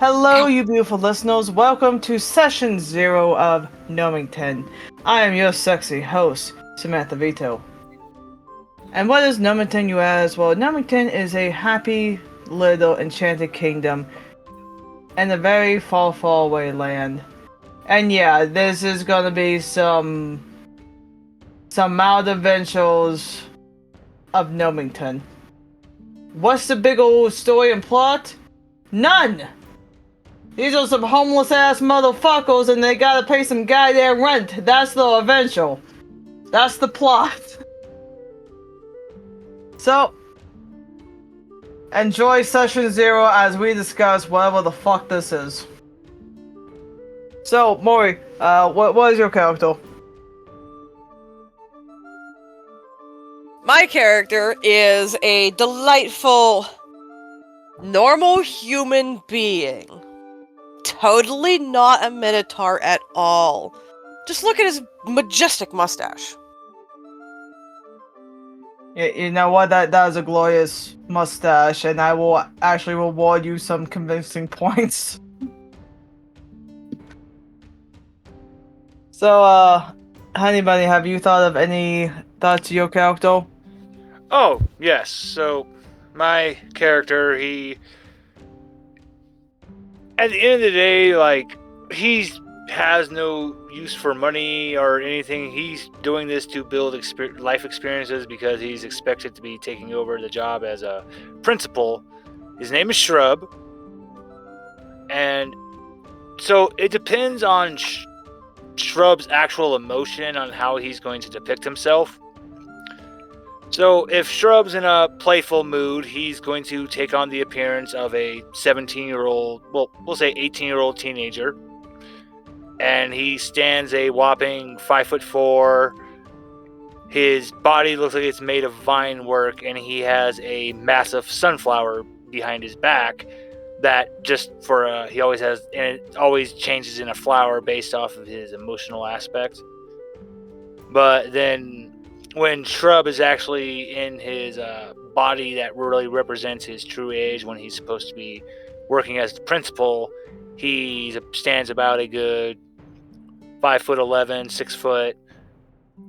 Hello, you beautiful listeners. Welcome to session 0 of Gnomington. I am your sexy host, Samantha Vito. And what is Gnomington, you ask? Well, Gnomington is a happy little enchanted kingdom in a very far, far away land. And yeah, this is gonna be some Mild Adventures of Gnomington. What's the big old story and plot? None! These are some homeless ass motherfuckers and they gotta pay some goddamn rent. That's the eventual. That's the plot. So, enjoy session 0 as we discuss whatever the fuck this is. So, Maury, what is your character? My character is a delightful, normal human being. Totally not a minotaur at all. Just look at his majestic mustache. You know what? That is a glorious mustache, and I will actually reward you some convincing points. So, Honey Bunny, have you thought of any thoughts to your character? Oh, yes. So, my character, at the end of the day, he has no use for money or anything. He's doing this to build life experiences because he's expected to be taking over the job as a principal. His name is Shrub. And so it depends on Shrub's actual emotion on how he's going to depict himself. So if Shrub's in a playful mood, he's going to take on the appearance of a 17-year-old, well, we'll say 18-year-old teenager. And he stands a whopping 5'4". His body looks like it's made of vine work, and he has a massive sunflower behind his back that he always has, and it always changes in a flower based off of his emotional aspect. But then when Shrub is actually in his body that really represents his true age, when he's supposed to be working as the principal, he stands about a good 5'11", 6 foot,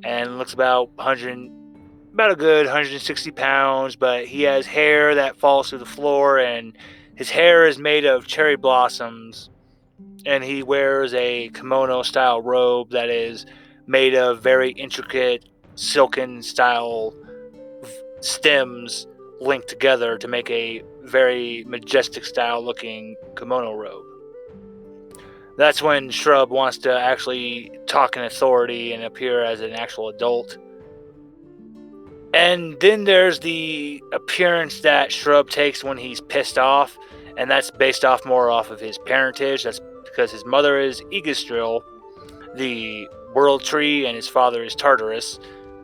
and looks about a good 160 pounds. But he has hair that falls to the floor, and his hair is made of cherry blossoms, and he wears a kimono-style robe that is made of very intricate silken-style stems linked together to make a very majestic-style looking kimono robe. That's when Shrub wants to actually talk in authority and appear as an actual adult. And then there's the appearance that Shrub takes when he's pissed off, and that's based more off of his parentage. That's because his mother is Egistril, the world tree, and his father is Tartarus,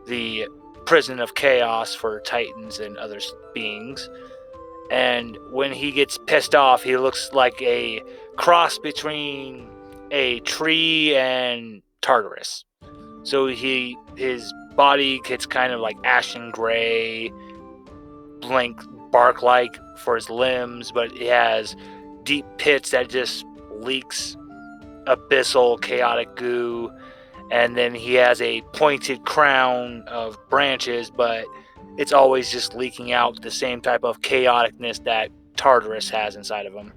the prison of chaos for titans and other beings. And when he gets pissed off, he looks like a cross between a tree and Tartarus. So his body gets kind of like ashen gray, blank bark-like for his limbs, but it has deep pits that just leaks abyssal chaotic goo. And then he has a pointed crown of branches, but it's always just leaking out the same type of chaoticness that Tartarus has inside of him.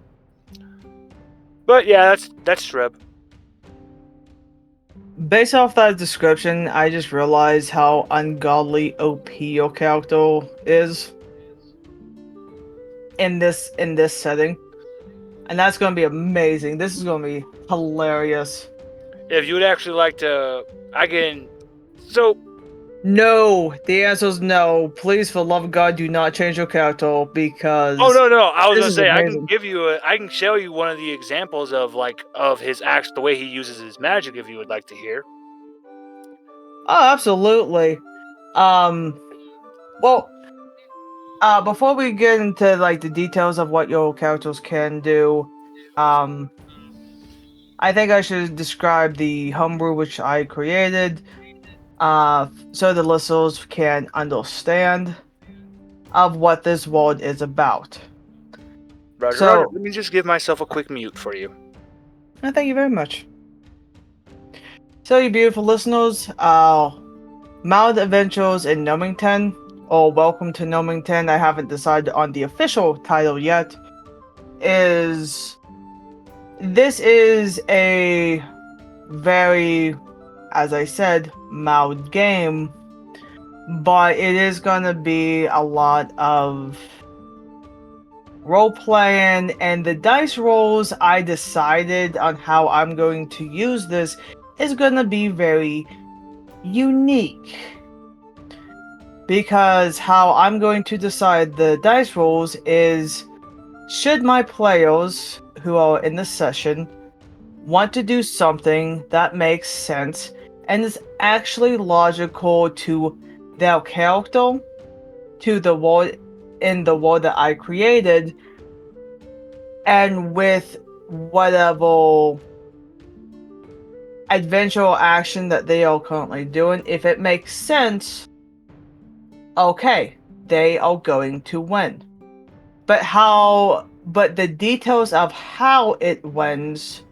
But yeah, that's Shrub. Based off that description, I just realized how ungodly OP your character is in this setting. And that's going to be amazing. This is going to be hilarious. If you would actually like to, I can. So. No, the answer is no. Please, for the love of God, do not change your character because. Oh no! I was gonna say amazing. I can show you one of the examples of his the way he uses his magic if you would like to hear. Oh, absolutely. Well, before we get into the details of what your characters can do, I think I should describe the homebrew which I created, so the listeners can understand of what this world is about. Roger, So- Roger. Let me just give myself a quick mute for you. Thank you very much. So, you beautiful listeners, Mild Adventures in Gnomington, or Welcome to Gnomington, I haven't decided on the official title yet, this is a very, as I said, mild game, but it is gonna be a lot of role playing, and the dice rolls I decided on how I'm going to use this is gonna be very unique. Because how I'm going to decide the dice rolls is, should my players who are in the session want to do something that makes sense and is actually logical to their character, to the world in the world that I created, and with whatever adventure or action that they are currently doing, if it makes sense, okay, they are going to win. But the details of how it wins,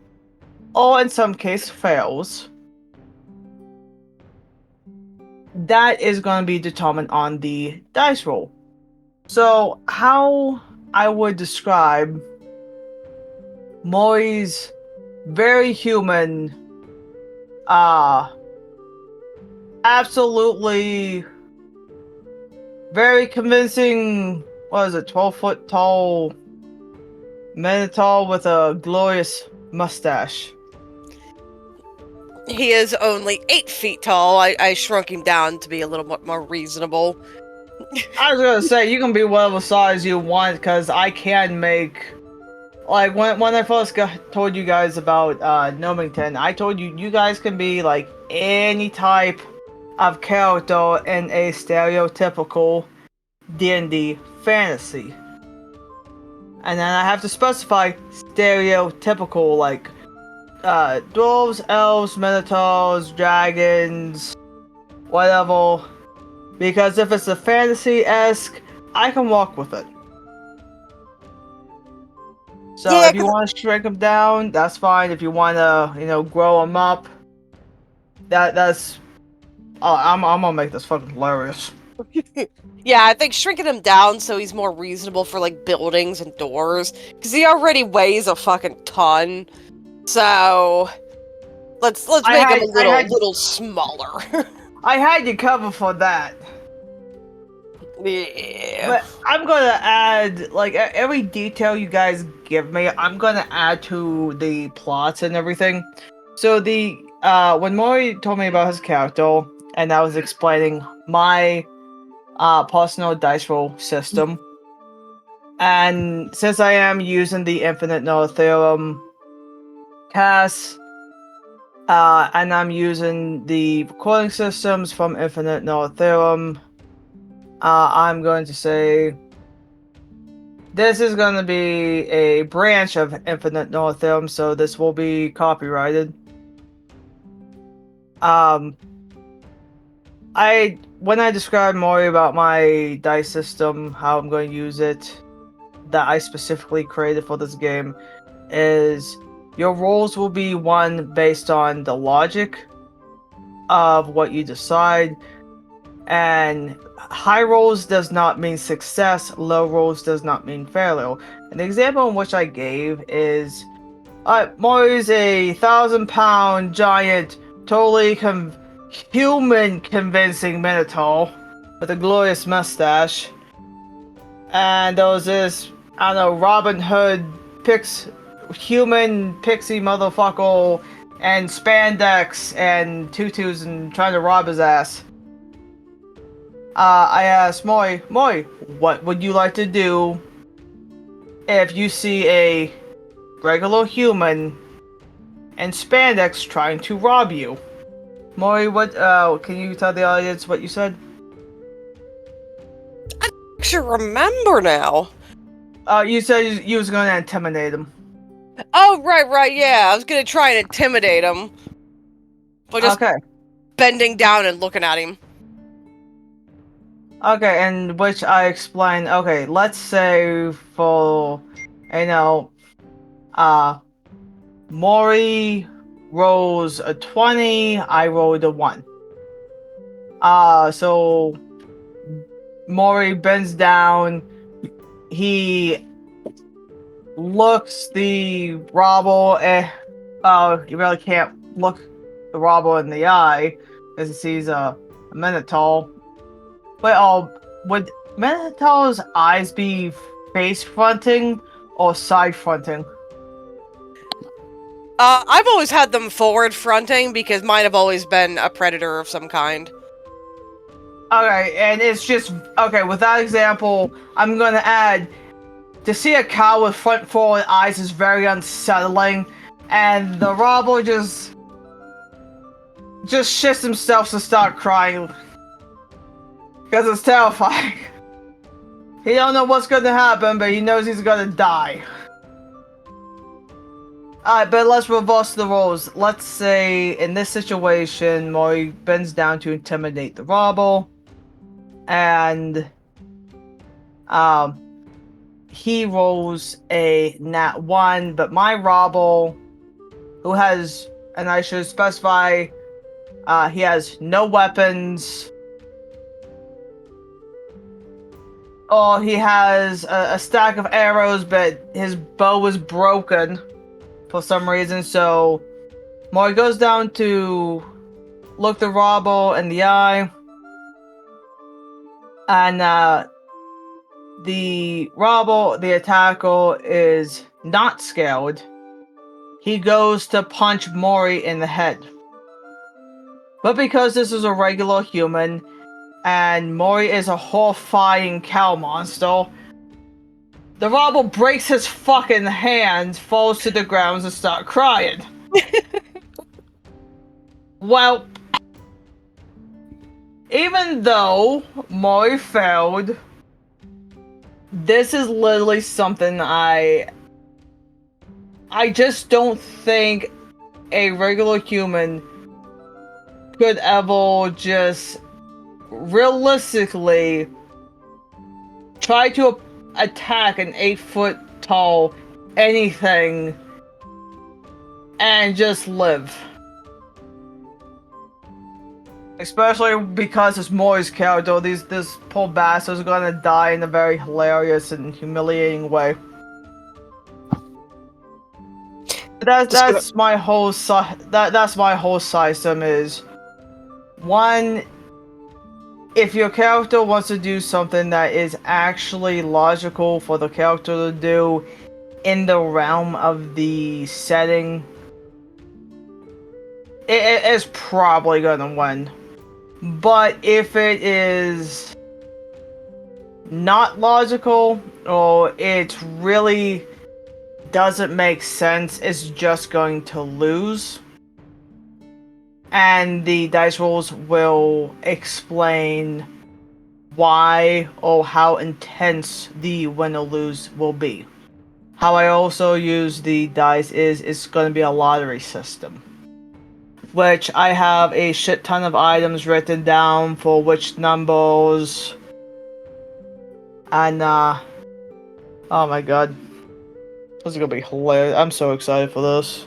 or in some case fails, that is going to be determined on the dice roll. So, how I would describe Maury's very human, absolutely very convincing, 12-foot tall Minotaur with a glorious mustache. He is only 8 feet tall. I shrunk him down to be a little more reasonable. I was gonna say, you can be whatever size you want, because I can make... Like, when I first told you guys about Gnomington, I told you, you guys can be, like, any type of character in a stereotypical D&D fantasy. And then I have to specify stereotypical, like, dwarves, elves, minotaurs, dragons, whatever. Because if it's a fantasy-esque, I can walk with it. So Yeah, if you want to shrink them down, that's fine. If you want to, grow them up, that's... Oh, I'm gonna make this fucking hilarious. Yeah, I think shrinking him down so he's more reasonable for, like, buildings and doors. Because he already weighs a fucking ton. So... Let's make him a little smaller. I had you covered for that. Yeah. But I'm gonna add, like, every detail you guys give me, I'm gonna add to the plots and everything. So when Maury told me about his character, and I was explaining my personal dice roll system, and since I am using the infinite null theorem cast, and I'm using the recording systems from infinite null theorem, I'm going to say this is going to be a branch of infinite null theorem, so this will be copyrighted. When I describe more about my dice system, how I'm going to use it, that I specifically created for this game, is your rolls will be one based on the logic of what you decide, and high rolls does not mean success, low rolls does not mean failure. An example in which I gave is, Maury's a 1,000-pound giant, totally human convincing Minotaur with a glorious mustache. And there was this, I don't know, Robin Hood human pixie motherfucker and spandex and tutus and trying to rob his ass. I asked Maury, what would you like to do if you see a regular human and spandex trying to rob you? Maury, what, can you tell the audience what you said? I actually remember now. You said you was gonna intimidate him. Oh, right, yeah. I was gonna try and intimidate him. But just bending down and looking at him. Okay, and which I explained, okay, let's say for You know, Mori rolls a 20, I rolled a 1. So Mori bends down, he looks the Robble, you really can't look the Robble in the eye, because he sees a Minotaur. But, would Minotaur's eyes be face-fronting or side-fronting? I've always had them forward fronting because mine have always been a predator of some kind. Okay, and it's just okay. With that example, I'm gonna add to see a cow with front forward eyes is very unsettling, and the robber just shits himself to start crying because it's terrifying. He don't know what's gonna happen, but he knows he's gonna die. Alright, but let's reverse the roles. Let's say in this situation, Mori bends down to intimidate the robber, and he rolls a nat 1, but my robber, who has, and I should specify, he has no weapons. Oh, he has a stack of arrows, but his bow is broken for some reason, so Mori goes down to look the robber in the eye, and the robber, the attacker, is not scared. He goes to punch Mori in the head. But because this is a regular human, and Mori is a horrifying cow monster, the robber breaks his fucking hand, falls to the ground, and starts crying. Well, even though Mori failed, this is literally something I just don't think a regular human could ever just realistically try to attack an 8-foot tall anything and just live. Especially because it's Mori's character, this poor bastard's gonna die in a very hilarious and humiliating way. That's my whole that's my whole system is, one, if your character wants to do something that is actually logical for the character to do in the realm of the setting, it is probably gonna win. But if it is not logical, or it really doesn't make sense, it's just going to lose. And the dice rolls will explain why or how intense the win or lose will be. How I also use the dice is it's going to be a lottery system, which I have a shit ton of items written down for which numbers, and oh my god, this is gonna be hilarious. I'm so excited for this.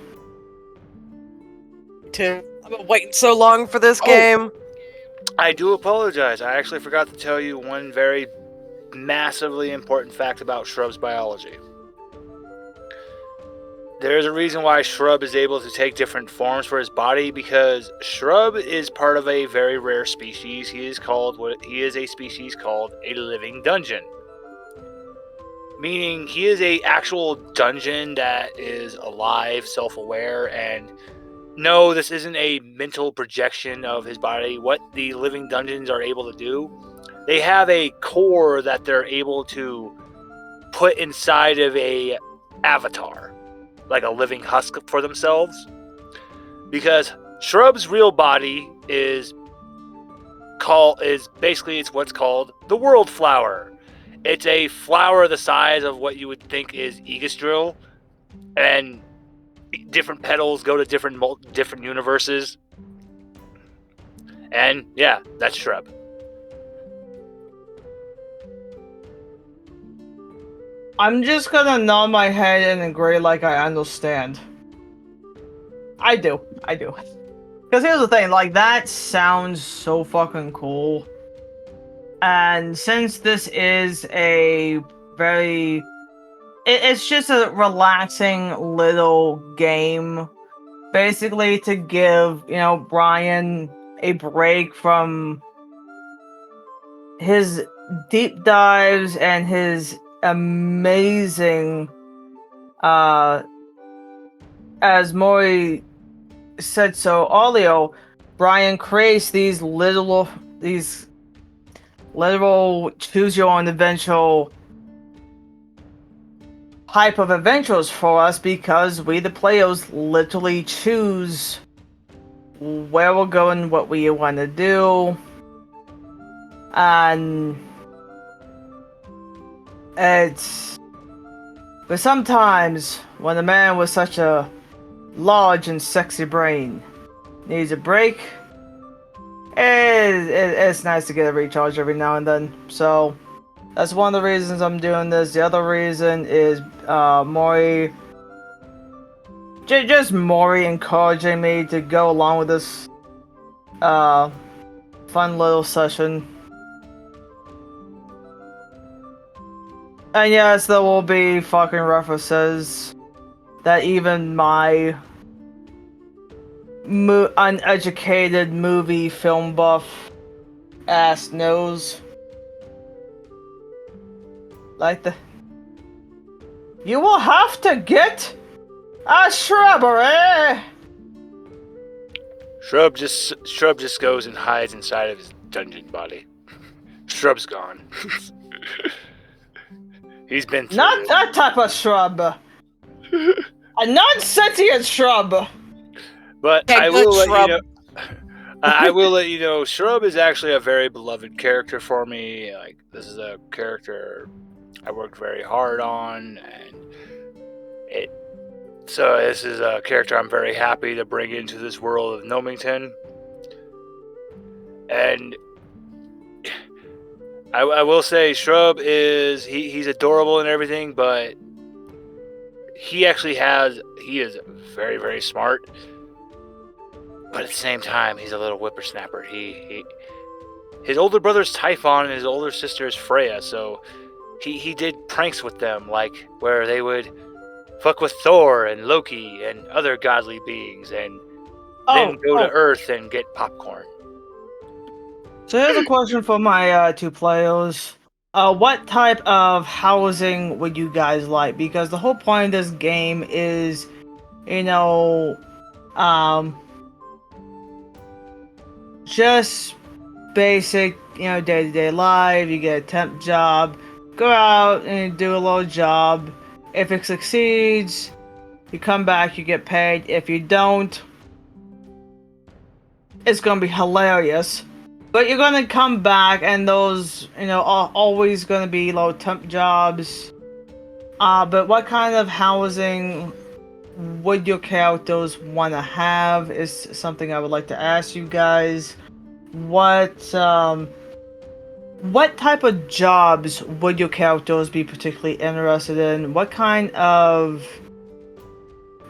I've been waiting so long for this game. I do apologize. I actually forgot to tell you one very massively important fact about Shrub's biology. There's a reason why Shrub is able to take different forms for his body, because Shrub is part of a very rare species. He is a species called a living dungeon. Meaning he is a actual dungeon that is alive, self-aware, and no, this isn't a mental projection of his body. What the living dungeons are able to do, they have a core that they're able to put inside of a avatar, like a living husk for themselves. Because Shrub's real body is basically it's what's called the world flower. It's a flower the size of what you would think is Aegistrel, and different petals go to different universes. And yeah, that's Shrub. I'm just gonna nod my head and agree like I understand. I do. Because here's the thing, like, that sounds so fucking cool. And since this is a very... it's just a relaxing little game, basically to give, Brian a break from his deep dives and his amazing, as Mori said so earlier, Brian creates these literal choose your own adventure type of adventures for us, because we the players literally choose where we're going, what we want to do, and it's... but sometimes when a man with such a large and sexy brain needs a break, it's nice to get a recharge every now and then. So that's one of the reasons I'm doing this. The other reason is Mori, just Mori encouraging me to go along with this fun little session. And yes, there will be fucking references that even my uneducated movie film buff ass knows. Like the... you will have to get a shrubbery! Shrub just goes and hides inside of his dungeon body. Shrub's gone. He's been through Not it. that type of shrub. A non-sentient shrub. But Okay, I good will let you Shrub. know. I will let you know. Shrub is actually a very beloved character for me. Like, this is a character I worked very hard on, and so this is a character I'm very happy to bring into this world of Gnomington. And I will say, Shrub is he's adorable and everything, but he is very, very smart. But at the same time, he's a little whippersnapper. His older brother's Typhon and his older sister is Freya, so he did pranks with them, like where they would fuck with Thor and Loki and other godly beings, and then go to Earth and get popcorn. So here's a question for my two players. What type of housing would you guys like? Because the whole point of this game is, just basic, day-to-day life. You get a temp job, go out and do a little job. If it succeeds, you come back, you get paid. If you don't, it's gonna be hilarious. But you're gonna come back, and those, are always gonna be low temp jobs. But what kind of housing would your characters want to have is something I would like to ask you guys. What type of jobs would your characters be particularly interested in? What kind of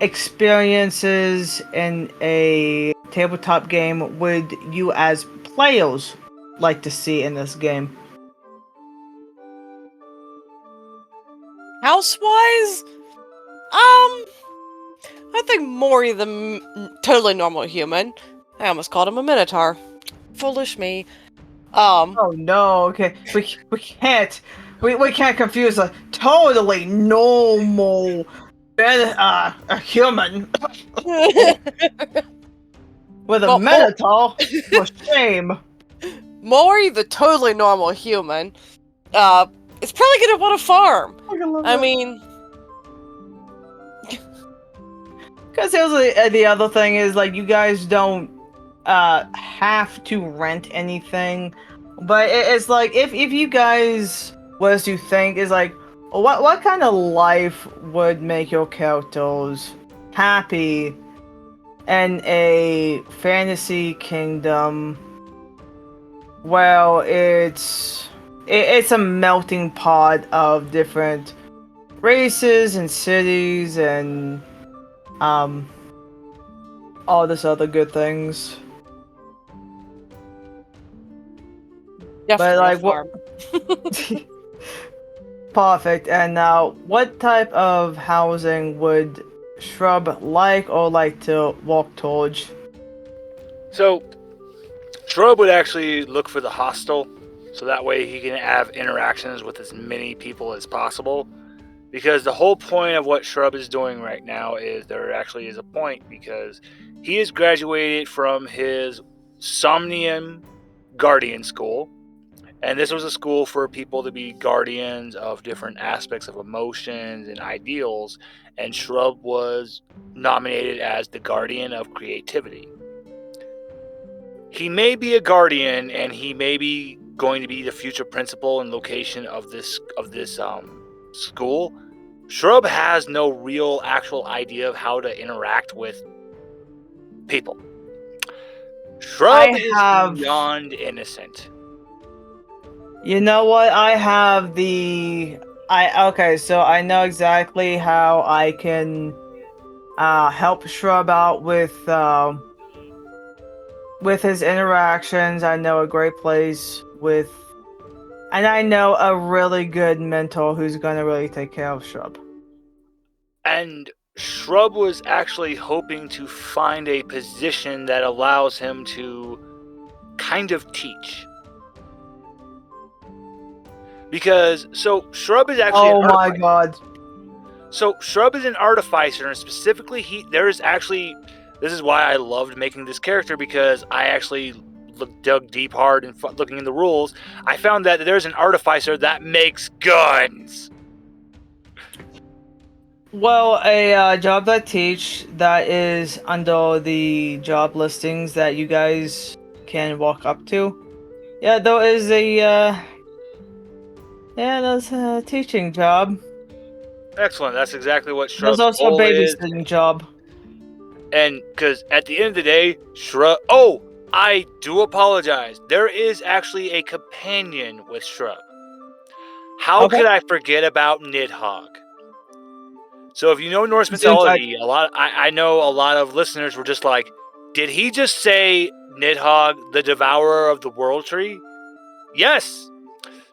experiences in a tabletop game would you as players like to see in this game? House-wise, I think Mori the totally normal human. I almost called him a minotaur. Foolish me. Oh no, okay. We can't confuse a totally normal a human with a Well, minotaur. For shame. Mori the totally normal human, is probably gonna want to farm. I mean, because the other thing is, like, you guys don't have to rent anything, but it's like if you guys was to think, is like, what kind of life would make your characters happy in a fantasy kingdom? Well, it's a melting pot of different races and cities and um all this other good things. But Definitely a like farm. perfect. And now, what type of housing would Shrub like or like to walk towards? So, Shrub would actually look for the hostel, so that way he can have interactions with as many people as possible. Because the whole point of what Shrub is doing right now is there actually is a point because he has graduated from his Somnium Guardian School. And this was a school for people to be guardians of different aspects of emotions and ideals. And Shrub was nominated as the guardian of creativity. He may be a guardian, and he may be going to be the future principal and location of this school. Shrub has no real actual idea of how to interact with people. Shrub I is have. beyond innocent. You know what? I have the. Okay, so I know exactly how I can help Shrub out with his interactions. I know a great place with, and I know a really good mentor who's gonna really take care of Shrub. And Shrub was actually hoping to find a position that allows him to kind of teach. Because, so Shrub is actually Oh an my artificer. god! So Shrub is an artificer, and specifically, this is why I loved making this character, because I actually dug deep hard and looking in the rules. I found that there's an artificer that makes guns. Well, a job that teach that is under the job listings that you guys can walk up to. Yeah, there is there's a teaching job. Excellent. That's exactly what There's Shrub's also a goal is. babysitting job. And because at the end of the day, Shrub. Oh, I do apologize. There is actually a companion with Shrub. How Okay. could I forget about Nidhogg? So if you know Norse Since mythology, I know a lot of listeners were just like, did he just say Nidhogg, the devourer of the world tree? Yes.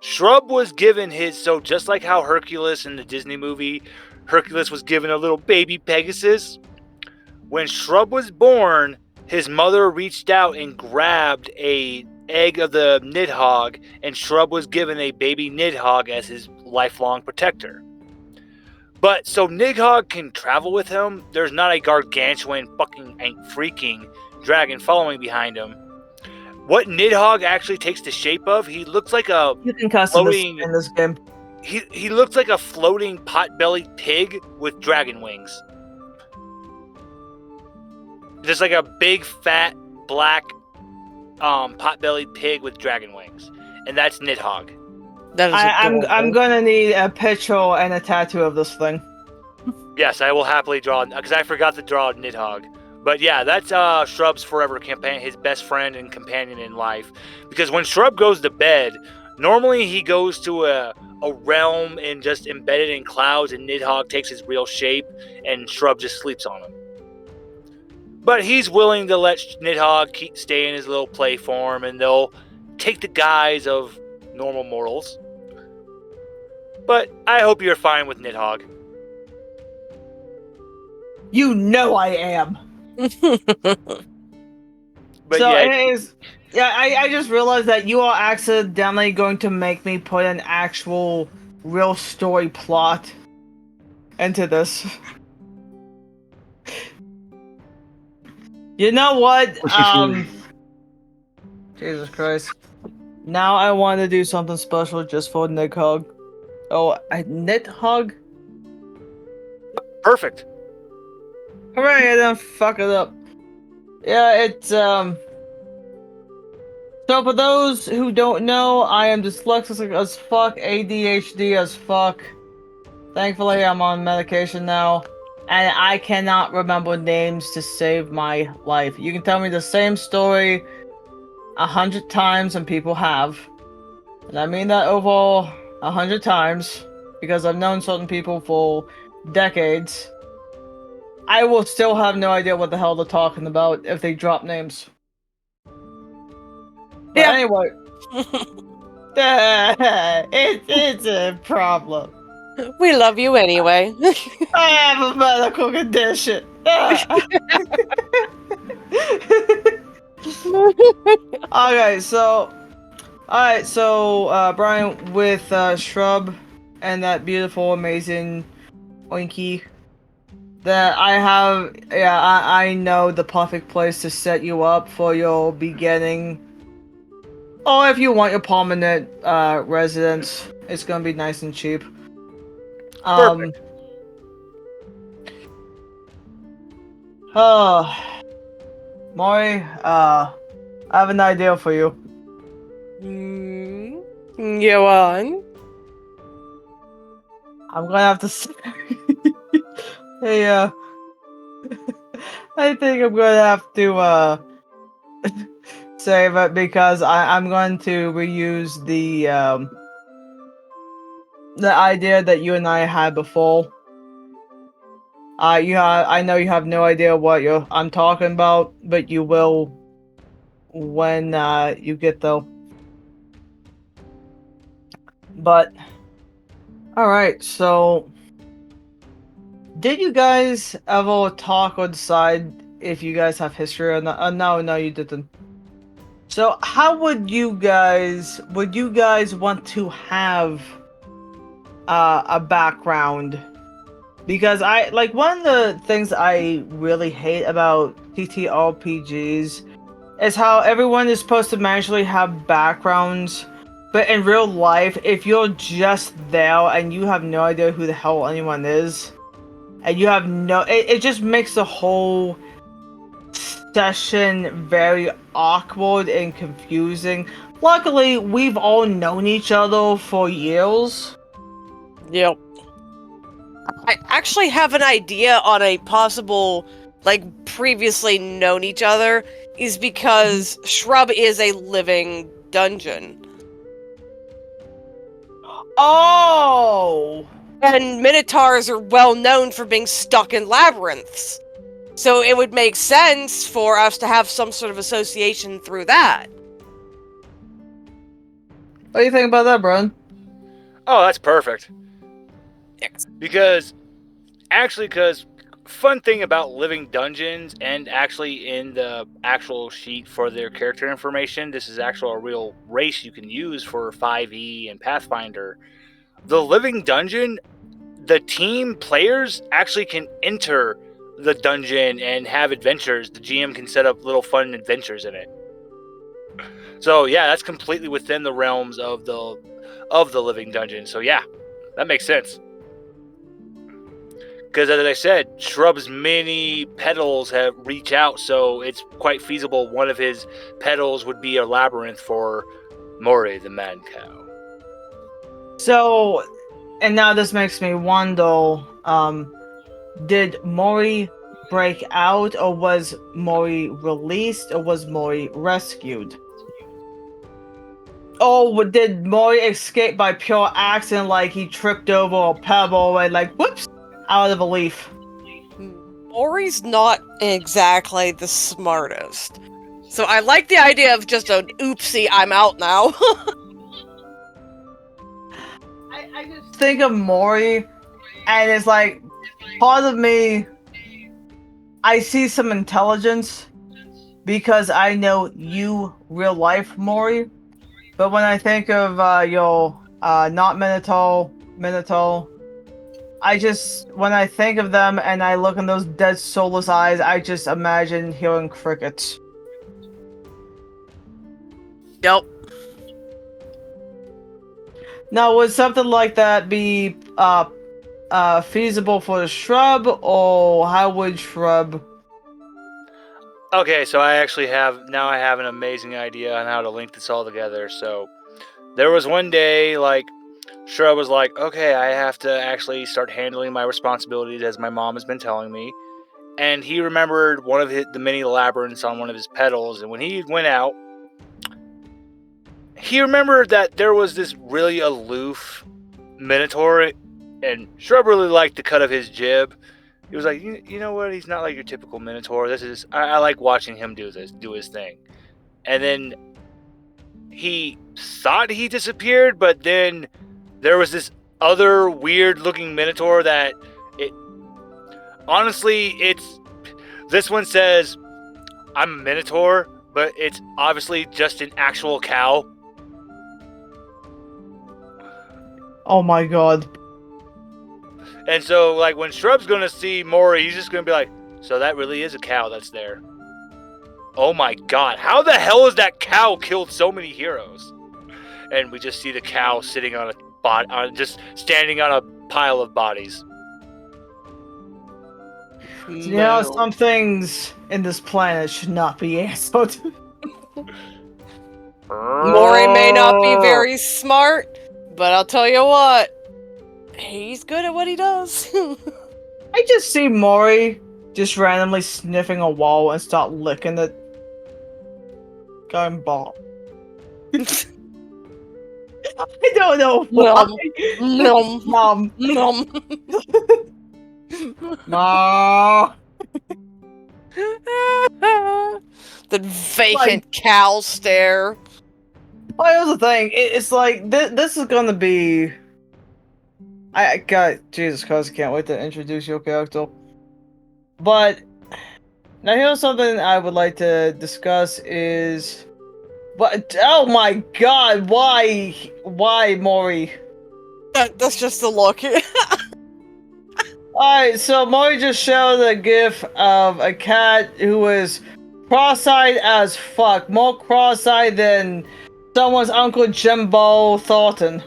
Shrub was given so just like how Hercules in the Disney movie, Hercules was given a little baby Pegasus. When Shrub was born, his mother reached out and grabbed a egg of the Nidhogg, and Shrub was given a baby Nidhogg as his lifelong protector. But so Nidhogg can travel with him, there's not a gargantuan fucking freaking dragon following behind him. What Nidhogg actually takes the shape of, he looks like a you can custom floating in this game. He looks like a floating pot-bellied pig with dragon wings. Just like a big fat black pot-bellied pig with dragon wings. And that's Nidhogg. That is I'm gonna need a picture and a tattoo of this thing. Yes, I will happily draw, because I forgot to draw Nidhogg. But yeah, that's Shrub's forever companion, his best friend and companion in life. Because when Shrub goes to bed, normally he goes to a realm and just embedded in clouds, and Nidhogg takes his real shape, and Shrub just sleeps on him. But he's willing to let Nidhogg stay in his little play form, and they'll take the guise of normal mortals. But I hope you're fine with Nidhogg. You know I am. But so yeah, it is. Yeah, I just realized that you are accidentally going to make me put an actual real story plot into this. You know what? Jesus Christ. Now I want to do something special just for Nidhogg. Oh, Nidhogg? perfect. Hooray, I didn't fuck it up. Yeah, it's, So for those who don't know, I am dyslexic as fuck, ADHD as fuck. Thankfully, I'm on medication now. And I cannot remember names to save my life. You can tell me the same story 100 times and people have. And I mean that over 100 times. because I've known certain people for decades, I will still have no idea what the hell they're talking about if they drop names. But Yeah. anyway, it's a problem. We love you anyway. I have a medical condition. Alright, so Brian, with Shrub and that beautiful, amazing Oinky, that I know the perfect place to set you up for your beginning. Or if you want your permanent residence, it's gonna be nice and cheap. Perfect. Oh, Maury, I have an idea for you. Go on. I'm gonna have to say, hey, I think I'm gonna have to save it because I'm going to reuse the idea that you and I had before. I know you have no idea what I'm talking about, but you will when you get there. But all right, so did you guys ever talk or decide if you guys have history or not? No, you didn't. So how would you guys want to have a background? Because I like one of the things I really hate about TTRPGs is how everyone is supposed to magically have backgrounds, but in real life, if you're just there and you have no idea who the hell anyone is, and you have it just makes the whole session very awkward and confusing. Luckily, we've all known each other for years. Yep. I actually have an idea on a possible, previously known each other, is because Shrub is a living dungeon. Oh! And Minotaurs are well known for being stuck in labyrinths. So it would make sense for us to have some sort of association through that. What do you think about that, Brian? Oh, that's perfect. Yes. Because fun thing about living dungeons, and actually in the actual sheet for their character information, this is actually a real race you can use for 5e and Pathfinder. The living dungeon, the team players actually can enter the dungeon and have adventures. The GM can set up little fun adventures in it. So yeah, that's completely within the realms of the living dungeon. So yeah, that makes sense. Because as I said, Shrub's many petals have reach out, so it's quite feasible one of his petals would be a labyrinth for Mori the man cow. So, and now this makes me wonder, did Mori break out, or was Mori released, or was Mori rescued? Oh, did Mori escape by pure accident, like he tripped over a pebble and whoops, out of a leaf? Mori's not exactly the smartest. So I like the idea of just an oopsie, I'm out now. I just think of Mori, and it's like, part of me, I see some intelligence, because I know you real life Mori. But when I think of your not Minotaur, when I think of them and I look in those dead soulless eyes, I just imagine hearing crickets. Yep. Now, would something like that be feasible for the Shrub, or how would Shrub? Okay, so I have an amazing idea on how to link this all together. So there was one day, Shrub was like, okay, I have to actually start handling my responsibilities as my mom has been telling me. And he remembered one of the mini labyrinths on one of his petals, and when he went out, he remembered that there was this really aloof Minotaur And Shrub really liked the cut of his jib. He was like, you know what? He's not like your typical Minotaur. I like watching him do his thing. And then he thought he disappeared, but then there was this other weird-looking Minotaur that this one says, I'm a Minotaur, but it's obviously just an actual cow. Oh my god. And so, like, when Shrub's gonna see Maury, he's just gonna be like, so that really is a cow that's there. Oh my god, how the hell has that cow killed so many heroes? And we just see the cow sitting on just standing on a pile of bodies. You know, some things in this planet should not be answered. Maury may not be very smart, but I'll tell you what, he's good at what he does. I just see Maury just randomly sniffing a wall and start licking it. Going ball. I don't know why. Nom. Nom. Nom. Nom. The vacant cow stare. Well, here's the thing. It's like this is gonna be. God, Jesus Christ! I can't wait to introduce your character. But now here's something I would like to discuss is. But oh my God! Why, Maury? That's just the look. Alright, so Maury just showed a gif of a cat who is cross-eyed as fuck. More cross-eyed than someone's Uncle Jimbo Thornton.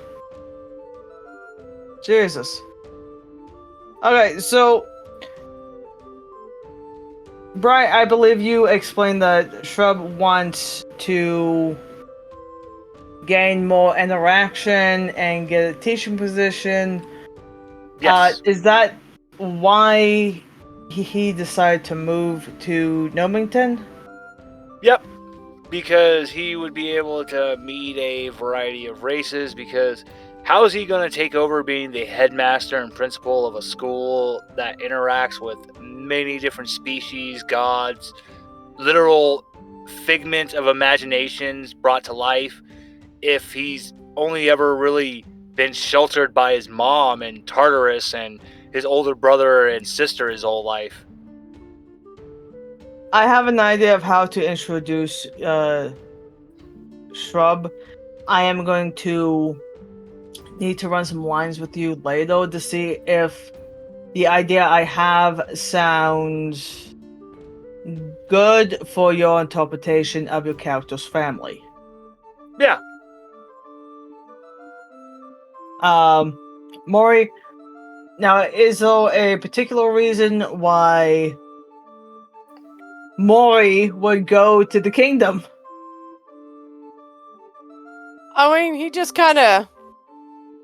Jesus. Okay, so Brian, I believe you explained that Shrub wants to gain more interaction and get a teaching position. Yes. Is that why he decided to move to Gnomington? Yep. Because he would be able to meet a variety of races, because how is he going to take over being the headmaster and principal of a school that interacts with many different species, gods, literal figment of imaginations brought to life, if he's only ever really been sheltered by his mom and Tartarus and his older brother and sister his whole life? I have an idea of how to introduce Shrub. I am going to need to run some lines with you later to see if the idea I have sounds good for your interpretation of your character's family. Yeah. Maury, now is there a particular reason why Maury would go to the kingdom? I mean, he just kind of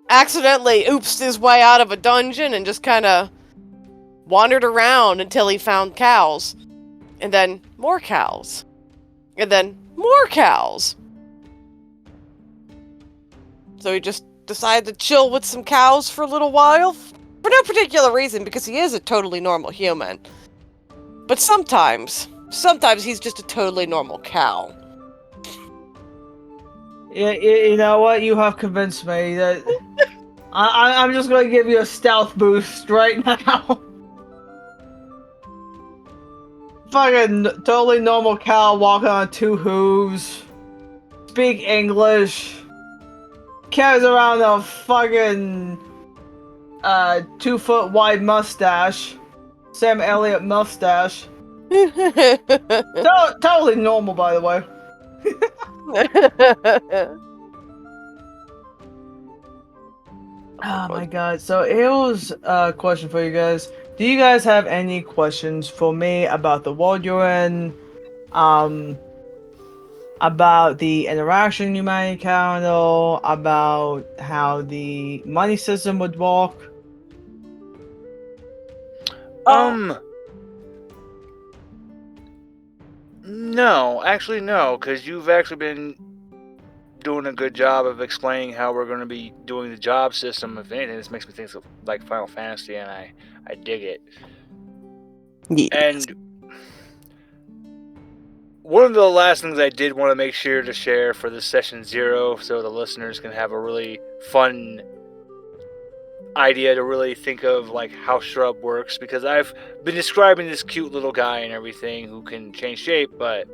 accidentally oopsed his way out of a dungeon and just kind of wandered around until he found cows. And then more cows. And then more cows. So he just decided to chill with some cows for a little while. For no particular reason, because he is a totally normal human. But sometimes he's just a totally normal cow. You know what? You have convinced me that I'm just going to give you a stealth boost right now. Fucking totally normal cow walking on two hooves. Speak English. Carries around a fucking 2-foot wide mustache. Sam Elliott mustache. Totally normal, by the way. Oh my god. So here's a question for you guys. Do you guys have any questions for me about the world you're in? About the interaction you might encounter? About how the money system would work? No, actually no, because you've actually been doing a good job of explaining how we're going to be doing the job system. If anything, this makes me think of like Final Fantasy, and I dig it. Yes. And one of the last things I did want to make sure to share for this session 0, so the listeners can have a really fun idea to really think of like how Shrub works, because I've been describing this cute little guy and everything who can change shape, but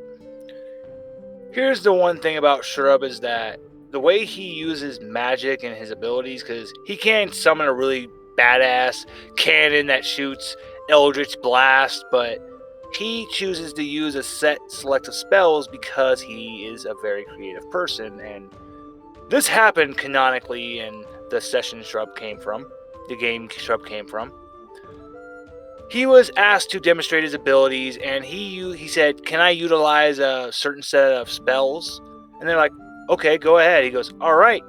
here's the one thing about Shrub is that the way he uses magic and his abilities, because he can summon a really badass cannon that shoots Eldritch Blast, but he chooses to use a set select of spells because he is a very creative person, and this happened canonically in the session Shrub came from, the game Shrub came from. He was asked to demonstrate his abilities, and he said, "Can I utilize a certain set of spells?" And they're like, "Okay, go ahead." He goes, "All right."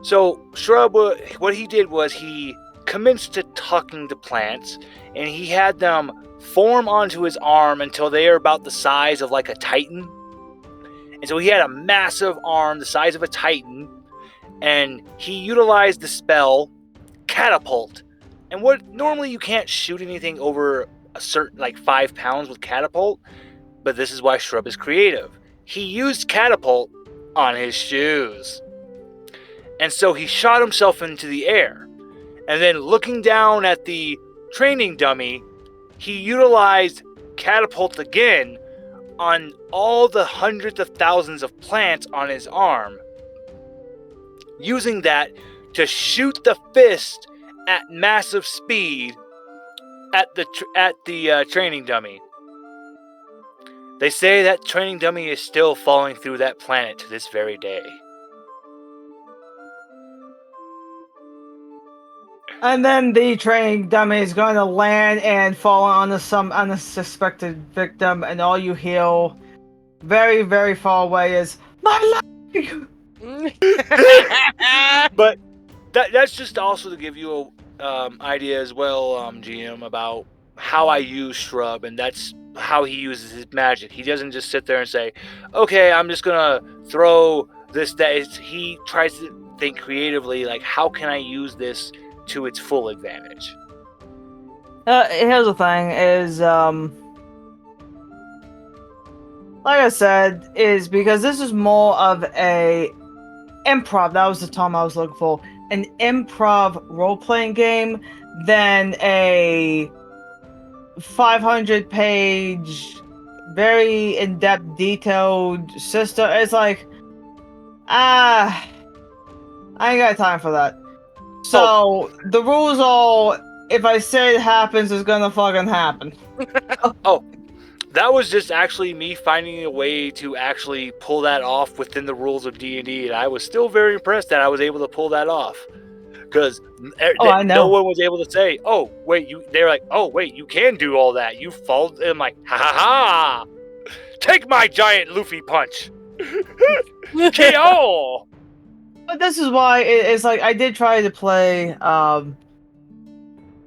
So Shrub, what he did was he commenced to talking to plants, and he had them form onto his arm until they are about the size of like a titan. And so he had a massive arm the size of a titan, and he utilized the spell Catapult. And what normally you can't shoot anything over a certain like 5 pounds with Catapult, but this is why Shrub is creative. He used Catapult on his shoes. And so he shot himself into the air. And then looking down at the training dummy, he utilized Catapult again on all the hundreds of thousands of plants on his arm, using that to shoot the fist at massive speed at the training dummy. They say that training dummy is still falling through that planet to this very day. And then the training dummy is going to land and fall on some unsuspected victim, and all you hear very, very far away is, "My life!" But that's just also to give you a idea as well, GM, about how I use Shrub, and that's how he uses his magic. He doesn't just sit there and say, "Okay, I'm just gonna throw this." He tries to think creatively, like, how can I use this to its full advantage? Here's the thing: is like I said, is because this is more of a improv. That was the term I was looking for. An improv role-playing game than a 500-page, very in-depth, detailed system. It's like, I ain't got time for that. So the rules are, if I say it happens, it's gonna fucking happen. That was just actually me finding a way to actually pull that off within the rules of D&D, and I was still very impressed that I was able to pull that off. Because I know. no one was able to say, "Oh, wait, you." They're like, "Oh, wait, you can do all that. You followed." And I'm like, "Ha ha ha! Take my giant Luffy punch, KO!" But this is why it's like I did try to play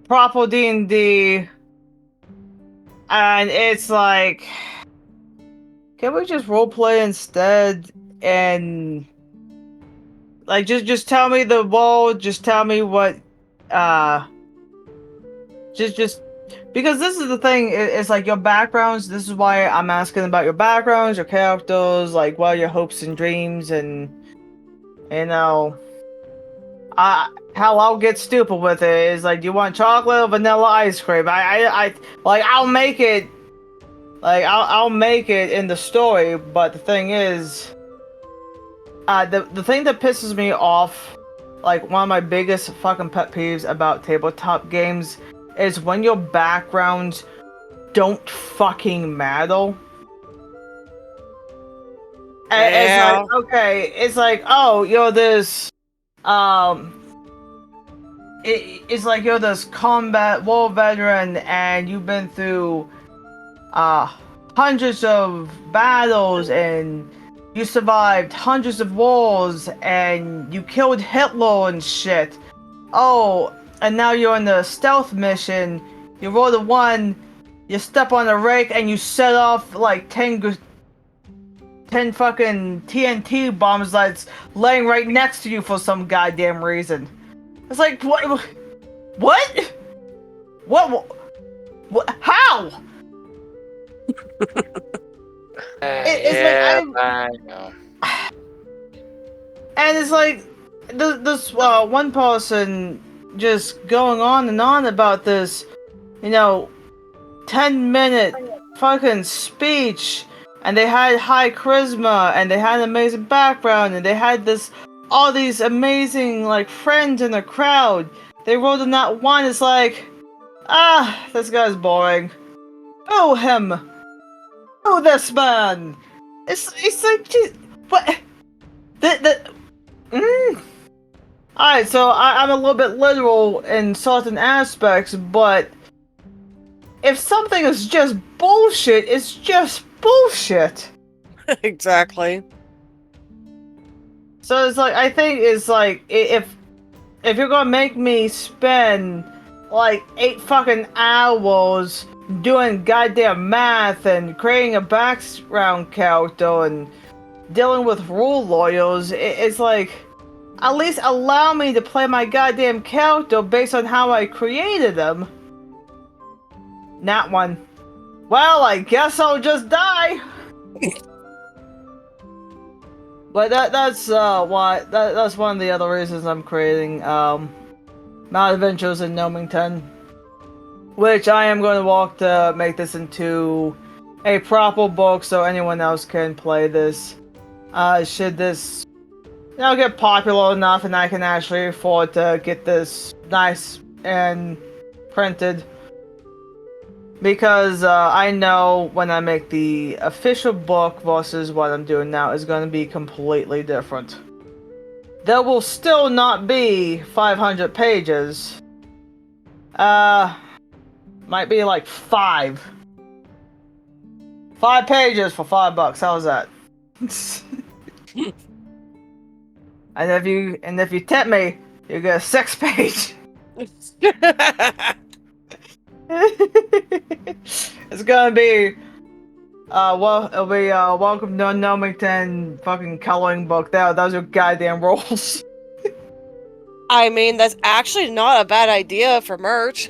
proper D&D, and it's like, can we just roleplay instead? And like, just tell me the world, just tell me what, just because this is the thing. It's like your backgrounds. This is why I'm asking about your backgrounds, your characters, like what are your hopes and dreams, and you know, how I'll get stupid with it is like, do you want chocolate or vanilla ice cream? I like I'll make it. Like I'll make it in the story, but the thing is, the thing that pisses me off, like one of my biggest fucking pet peeves about tabletop games, is when your backgrounds don't fucking matter. And Yeah. it's like, okay, it's like, oh, you're this, it's like you're this combat war veteran and you've been through hundreds of battles and you survived hundreds of wars and you killed Hitler and shit. Oh, and now you're in the stealth mission. You roll a 1, you step on a rake and you set off like 10 10 fucking TNT bombs that's laying right next to you for some goddamn reason. It's like, what? What? What? How? It's yeah, like I know. and it's like this one person just going on and on about this, 10-minute fucking speech, and they had high charisma, and they had an amazing background, and they had all these amazing like friends in the crowd. They wrote in that one. It's like, this guy's boring. Oh him. Oh this man. It's like, geez, what? Alright, so I'm a little bit literal in certain aspects, but if something is just bullshit, it's just bullshit. Exactly. So it's like, I think it's like, if you're gonna make me spend like 8 fucking hours doing goddamn math and creating a background character and dealing with rule lawyers, it's like, at least allow me to play my goddamn character based on how I created them. Not one. Well, I guess I'll just die. But that's why that's one of the other reasons I'm creating Mild Adventures in Gnomington, which I am going to work to make this into a proper book so anyone else can play this. Should this get popular enough and I can actually afford to get this nice and printed. Because I know when I make the official book versus what I'm doing now is going to be completely different. There will still not be 500 pages. Might be like 5. 5 pages for $5. How's that? And if you tip me, you get a 6-page. It's gonna be it'll be Welcome to Gnomington fucking coloring book. Those are goddamn rules. I mean, that's actually not a bad idea for merch.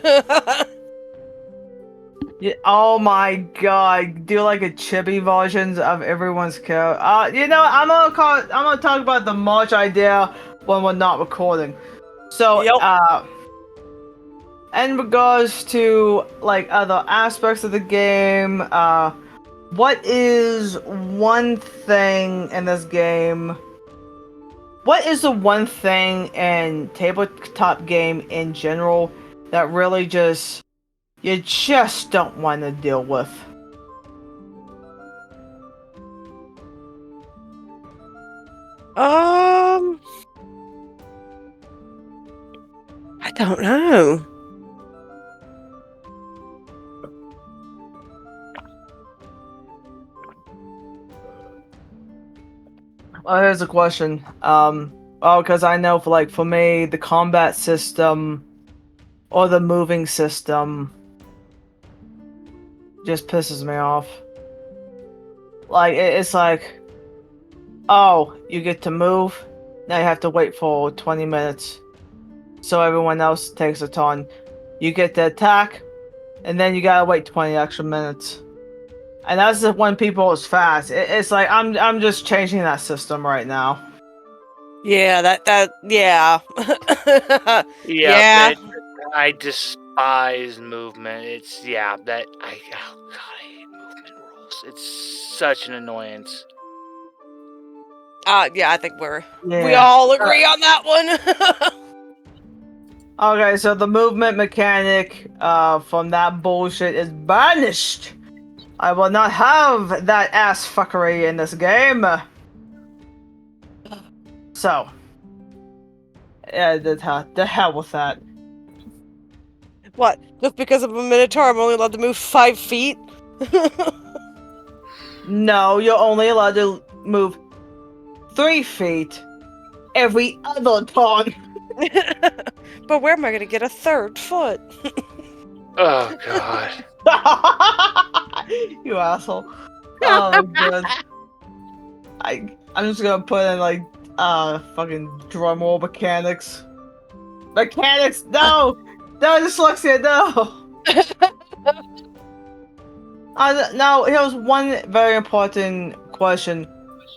Yeah, oh my god, do like a chibi versions of everyone's character. I'm gonna talk about the merch idea when we're not recording. So Yep. in regards to like other aspects of the game, what is one thing in this game? What is the one thing in tabletop game in general that really you just don't want to deal with? I don't know. Well, here's a question. Because I know for me, the combat system or the moving system just pisses me off. Like, it's like, oh, you get to move, now you have to wait for 20 minutes. So everyone else takes a turn. You get to attack, and then you gotta wait 20 extra minutes. And that's when people is fast. It's like, I'm just changing that system right now. Yeah, yeah. Yeah, Yeah. I despise movement. Oh god, I hate movement rules. It's such an annoyance. Yeah, I think we Yeah. all agree on that one. Okay, so the movement mechanic from that bullshit is banished. I will not have that ass fuckery in this game. So, yeah, the hell with that. What? Just because I'm a Minotaur, I'm only allowed to move 5 feet? No, you're only allowed to move 3 feet every other turn. But where am I gonna get a 3rd foot? Oh god. You asshole. Oh, good. I'm just gonna put in like fucking drum roll mechanics. Mechanics, no, no dyslexia, no. Now here's one very important question: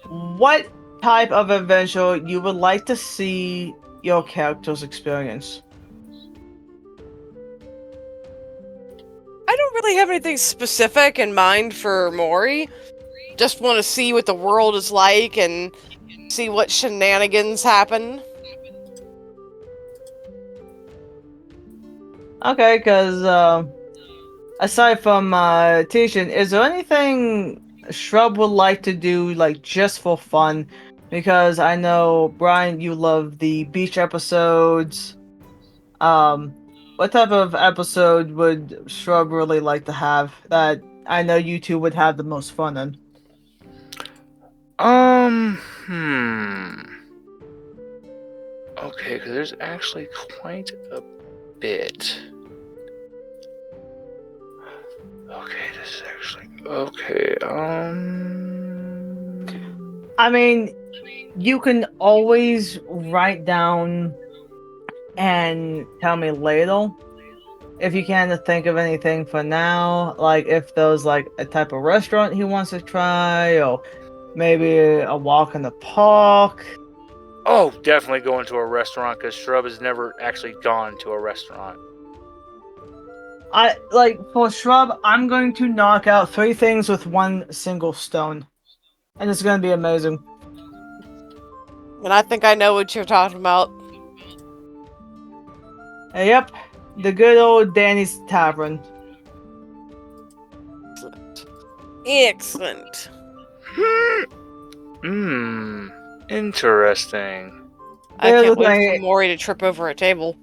what type of adventure you would like to see your characters experience? I don't really have anything specific in mind for Mori. Just want to see what the world is like and see what shenanigans happen. Okay, because aside from teaching, is there anything Shrub would like to do, like just for fun? Because I know Brian, you love the beach episodes. What type of episode would Shrub really like to have that I know you two would have the most fun in? Hmm. Okay, because there's actually quite a bit. Okay, this is actually okay. I mean, you can always write down and tell me later if you can think of anything for now. Like if there's like a type of restaurant he wants to try, or maybe a walk in the park. Oh, definitely going to a restaurant because Shrub has never actually gone to a restaurant. I like for Shrub, I'm going to knock out 3 things with 1 single stone. And it's gonna be amazing. And I think I know what you're talking about. Yep. The good old Danny's Tavern. Excellent. Interesting. I Here's can't the wait thing. for Mori to trip over a table.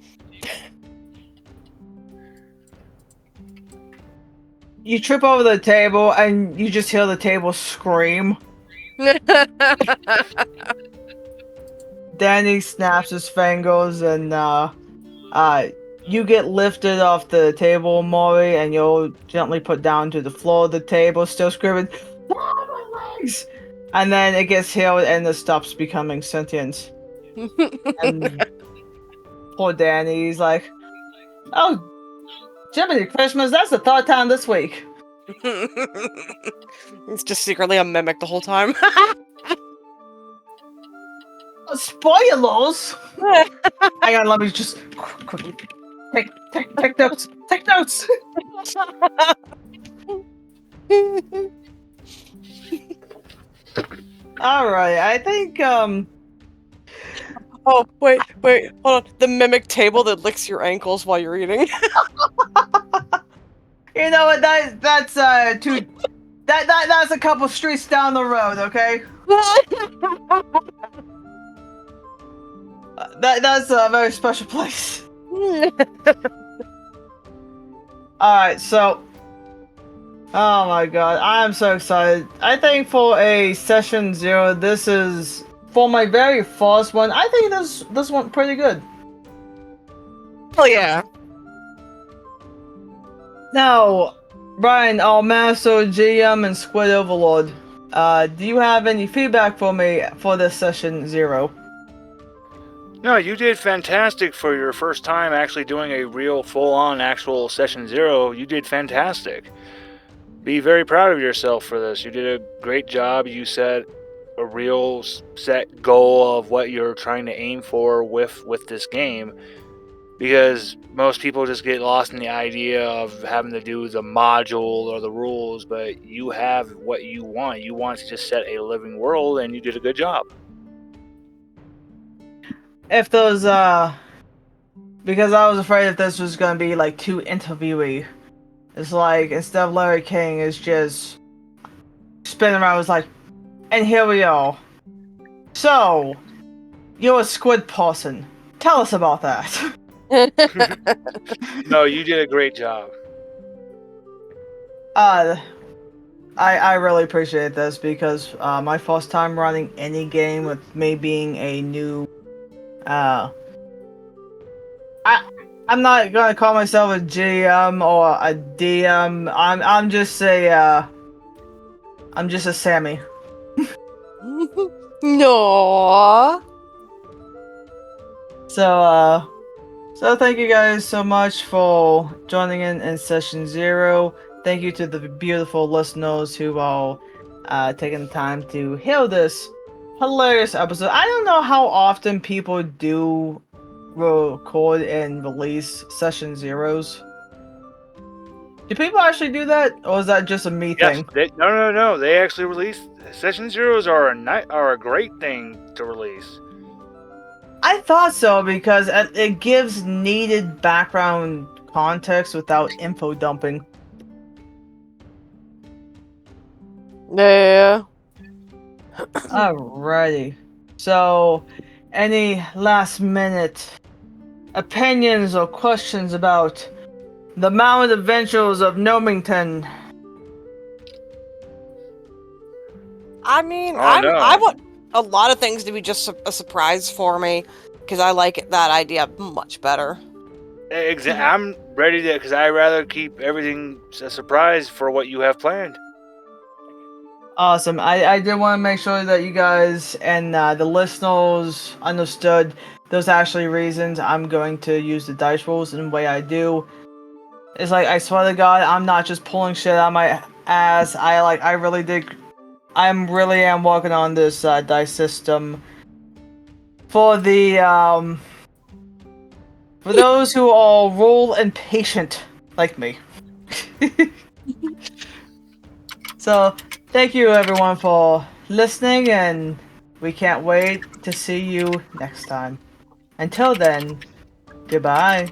You trip over the table and you just hear the table scream. Danny snaps his fingers and you get lifted off the table, Maury, and you're gently put down to the floor of the table, still screaming, "Oh, my legs!" And then it gets healed and it stops becoming sentient. And poor Danny's like, "Oh, Jiminy Christmas, that's the 3rd time this week." It's just secretly a mimic the whole time. Spoilers! Hang on, let me just quickly take notes. Take notes. All right, I think Oh, wait, hold on. The mimic table that licks your ankles while you're eating. you know what that's two that's a couple streets down the road, okay? That's a very special place. All right, so oh my god, I am so excited. I think for a session 0, this is for my very first one. I think this went pretty good. Oh yeah. Now, Brian, our master GM and Squid Overlord, do you have any feedback for me for this session 0? No, you did fantastic for your first time actually doing a real full-on actual session 0. You did fantastic. Be very proud of yourself for this. You did a great job. You set a real set goal of what you're trying to aim for with this game, because most people just get lost in the idea of having to do the module or the rules, but you have what you want. You want to just set a living world, and you did a good job. If those because I was afraid if this was gonna be like too interviewee. It's like instead of Larry King, it's just spinning around. It's like, and here we are. So, you're a squid person. Tell us about that. No, you did a great job. I really appreciate this because my first time running any game with me being a new I'm not gonna call myself a GM or a DM. I'm just a Sammy. No. So thank you guys so much for joining in session 0. Thank you to the beautiful listeners who all taken the time to hear this hilarious episode. I don't know how often people do record and release session zeros. Do people actually do that, or is that just a me Yes. thing? No. They actually release session zeros are a great thing to release. I thought so because it gives needed background context without info dumping. Yeah. Alrighty. So, any last minute opinions or questions about the Mild Adventures of Gnomington? I mean, Oh, I no. want a lot of things to be just a surprise for me because I like that idea much better. I'm ready to, because I rather keep everything a surprise for what you have planned. Awesome. I did want to make sure that you guys and the listeners understood those actually reasons I'm going to use the dice rolls in the way I do. It's like, I swear to God, I'm not just pulling shit out of my ass. I really did. I'm really am working on this dice system for the for those who are rule impatient like me. So thank you everyone for listening, and we can't wait to see you next time. Until then, goodbye.